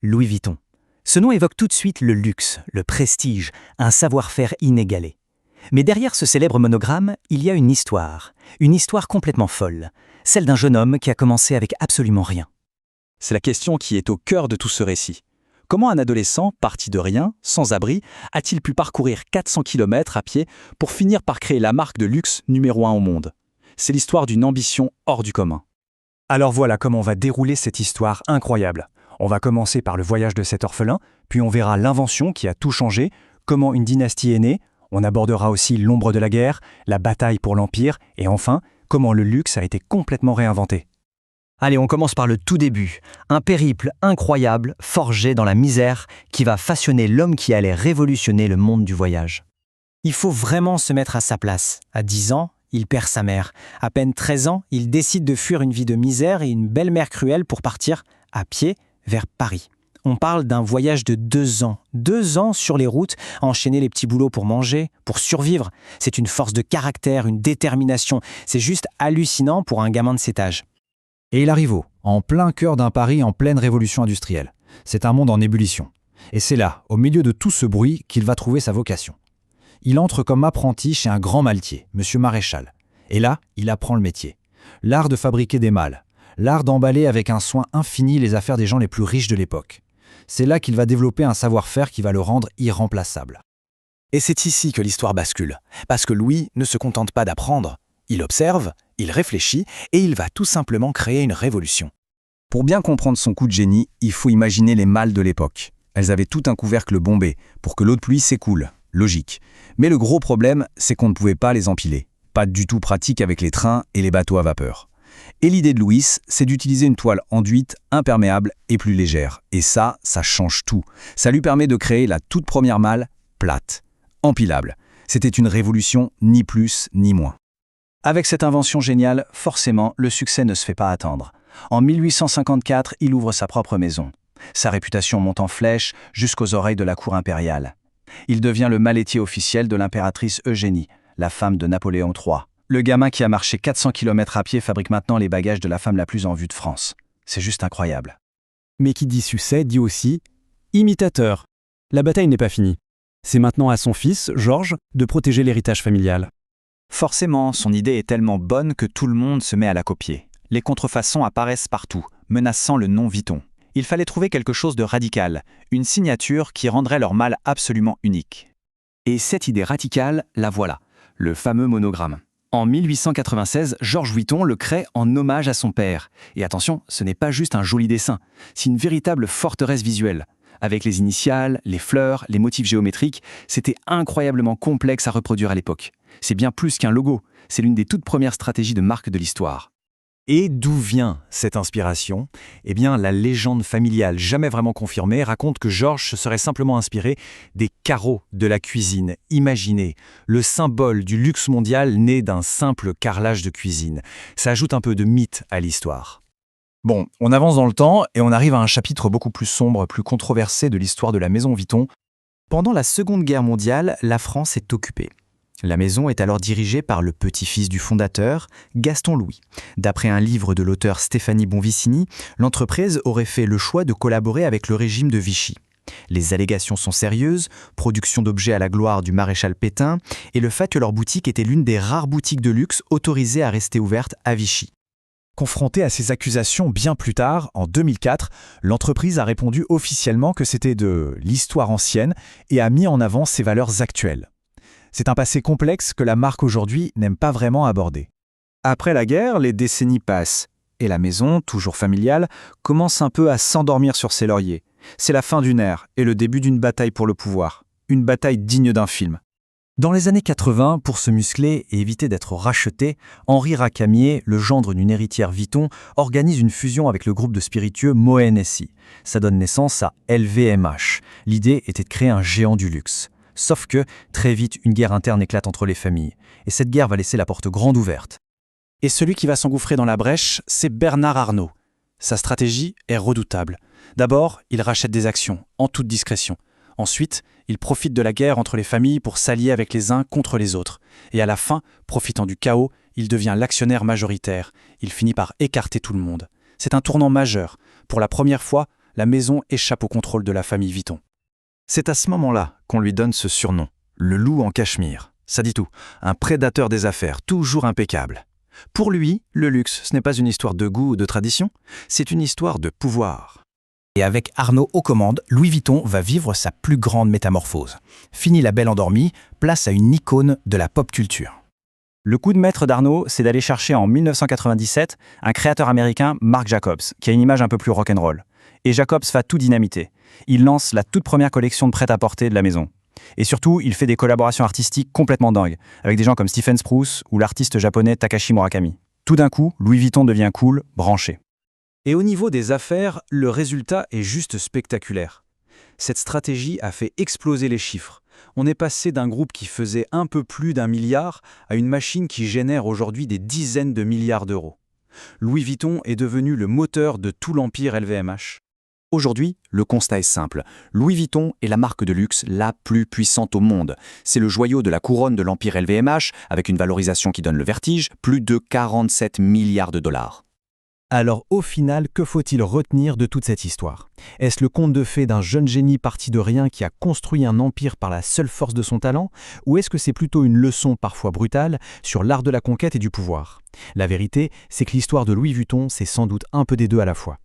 Louis Vuitton. Ce nom évoque tout de suite le luxe, le prestige, un savoir-faire inégalé. Mais derrière ce célèbre monogramme, il y a une histoire complètement folle, celle d'un jeune homme qui a commencé avec absolument rien. C'est la question qui est au cœur de tout ce récit. Comment un adolescent, parti de rien, sans abri, a-t-il pu parcourir 400 km à pied pour finir par créer la marque de luxe numéro 1 au monde? C'est l'histoire d'une ambition hors du commun. Alors voilà comment on va dérouler cette histoire incroyable. On va commencer par le voyage de cet orphelin, puis on verra l'invention qui a tout changé, comment une dynastie est née, on abordera aussi l'ombre de la guerre, la bataille pour l'Empire, et enfin, comment le luxe a été complètement réinventé. Allez, on commence par le tout début, un périple incroyable, forgé dans la misère, qui va façonner l'homme qui allait révolutionner le monde du voyage. Il faut vraiment se mettre à sa place. À 10 ans, il perd sa mère. À peine 13 ans, il décide de fuir une vie de misère et une belle-mère cruelle pour partir, à pied, vers Paris. On parle d'un voyage de 2 ans. 2 ans sur les routes, enchaîner les petits boulots pour manger, pour survivre. C'est une force de caractère, une détermination. C'est juste hallucinant pour un gamin de cet âge. Et il arrive en plein cœur d'un Paris en pleine révolution industrielle. C'est un monde en ébullition. Et c'est là, au milieu de tout ce bruit, qu'il va trouver sa vocation. Il entre comme apprenti chez un grand maletier, Monsieur Maréchal. Et là, il apprend le métier. L'art de fabriquer des malles. L'art d'emballer avec un soin infini les affaires des gens les plus riches de l'époque. C'est là qu'il va développer un savoir-faire qui va le rendre irremplaçable. Et c'est ici que l'histoire bascule. Parce que Louis ne se contente pas d'apprendre. Il observe, il réfléchit et il va tout simplement créer une révolution. Pour bien comprendre son coup de génie, il faut imaginer les malles de l'époque. Elles avaient tout un couvercle bombé pour que l'eau de pluie s'écoule. Logique. Mais le gros problème, c'est qu'on ne pouvait pas les empiler. Pas du tout pratique avec les trains et les bateaux à vapeur. Et l'idée de Louis, c'est d'utiliser une toile enduite, imperméable et plus légère. Et ça change tout. Ça lui permet de créer la toute première malle plate, empilable. C'était une révolution, ni plus ni moins. Avec cette invention géniale, forcément, le succès ne se fait pas attendre. En 1854, il ouvre sa propre maison. Sa réputation monte en flèche jusqu'aux oreilles de la cour impériale. Il devient le mallettier officiel de l'impératrice Eugénie, la femme de Napoléon III. Le gamin qui a marché 400 km à pied fabrique maintenant les bagages de la femme la plus en vue de France. C'est juste incroyable. Mais qui dit succès dit aussi imitateur. La bataille n'est pas finie. C'est maintenant à son fils, Georges, de protéger l'héritage familial. Forcément, son idée est tellement bonne que tout le monde se met à la copier. Les contrefaçons apparaissent partout, menaçant le nom Vuitton. Il fallait trouver quelque chose de radical, une signature qui rendrait leur malle absolument unique. Et cette idée radicale, la voilà, le fameux monogramme. En 1896, Georges Vuitton le crée en hommage à son père. Et attention, ce n'est pas juste un joli dessin, c'est une véritable forteresse visuelle. Avec les initiales, les fleurs, les motifs géométriques, c'était incroyablement complexe à reproduire à l'époque. C'est bien plus qu'un logo, c'est l'une des toutes premières stratégies de marque de l'histoire. Et d'où vient cette inspiration? Eh bien, la légende familiale, jamais vraiment confirmée, raconte que Georges se serait simplement inspiré des carreaux de la cuisine. Imaginez, le symbole du luxe mondial né d'un simple carrelage de cuisine. Ça ajoute un peu de mythe à l'histoire. Bon, on avance dans le temps et on arrive à un chapitre beaucoup plus sombre, plus controversé de l'histoire de la maison Vuitton. Pendant la Seconde Guerre mondiale, la France est occupée. La maison est alors dirigée par le petit-fils du fondateur, Gaston Louis. D'après un livre de l'auteur Stéphanie Bonvicini, l'entreprise aurait fait le choix de collaborer avec le régime de Vichy. Les allégations sont sérieuses, production d'objets à la gloire du maréchal Pétain, et le fait que leur boutique était l'une des rares boutiques de luxe autorisées à rester ouvertes à Vichy. Confrontée à ces accusations bien plus tard, en 2004, l'entreprise a répondu officiellement que c'était de l'histoire ancienne et a mis en avant ses valeurs actuelles. C'est un passé complexe que la marque aujourd'hui n'aime pas vraiment aborder. Après la guerre, les décennies passent, et la maison, toujours familiale, commence un peu à s'endormir sur ses lauriers. C'est la fin d'une ère et le début d'une bataille pour le pouvoir, une bataille digne d'un film. Dans les années 80, pour se muscler et éviter d'être racheté, Henri Racamier, le gendre d'une héritière Vuitton, organise une fusion avec le groupe de spiritueux Moët Hennessy. Ça donne naissance à LVMH. L'idée était de créer un géant du luxe. Sauf que, très vite, une guerre interne éclate entre les familles. Et cette guerre va laisser la porte grande ouverte. Et celui qui va s'engouffrer dans la brèche, c'est Bernard Arnault. Sa stratégie est redoutable. D'abord, il rachète des actions, en toute discrétion. Ensuite, il profite de la guerre entre les familles pour s'allier avec les uns contre les autres. Et à la fin, profitant du chaos, il devient l'actionnaire majoritaire. Il finit par écarter tout le monde. C'est un tournant majeur. Pour la première fois, la maison échappe au contrôle de la famille Vuitton. C'est à ce moment-là qu'on lui donne ce surnom, le loup en cachemire. Ça dit tout, un prédateur des affaires, toujours impeccable. Pour lui, le luxe, ce n'est pas une histoire de goût ou de tradition, c'est une histoire de pouvoir. Et avec Arnault aux commandes, Louis Vuitton va vivre sa plus grande métamorphose. Fini la belle endormie, place à une icône de la pop culture. Le coup de maître d'Arnault, c'est d'aller chercher en 1997 un créateur américain, Marc Jacobs, qui a une image un peu plus rock'n'roll. Et Jacobs va tout dynamiter. Il lance la toute première collection de prêt-à-porter de la maison. Et surtout, il fait des collaborations artistiques complètement dingues, avec des gens comme Stephen Sprouse ou l'artiste japonais Takashi Murakami. Tout d'un coup, Louis Vuitton devient cool, branché. Et au niveau des affaires, le résultat est juste spectaculaire. Cette stratégie a fait exploser les chiffres. On est passé d'un groupe qui faisait un peu plus d'1 milliard à une machine qui génère aujourd'hui des dizaines de milliards d'euros. Louis Vuitton est devenu le moteur de tout l'empire LVMH. Aujourd'hui, le constat est simple. Louis Vuitton est la marque de luxe la plus puissante au monde. C'est le joyau de la couronne de l'empire LVMH, avec une valorisation qui donne le vertige, plus de 47 milliards de dollars. Alors au final, que faut-il retenir de toute cette histoire? Est-ce le conte de fées d'un jeune génie parti de rien qui a construit un empire par la seule force de son talent? Ou est-ce que c'est plutôt une leçon parfois brutale sur l'art de la conquête et du pouvoir? La vérité, c'est que l'histoire de Louis Vuitton, c'est sans doute un peu des deux à la fois.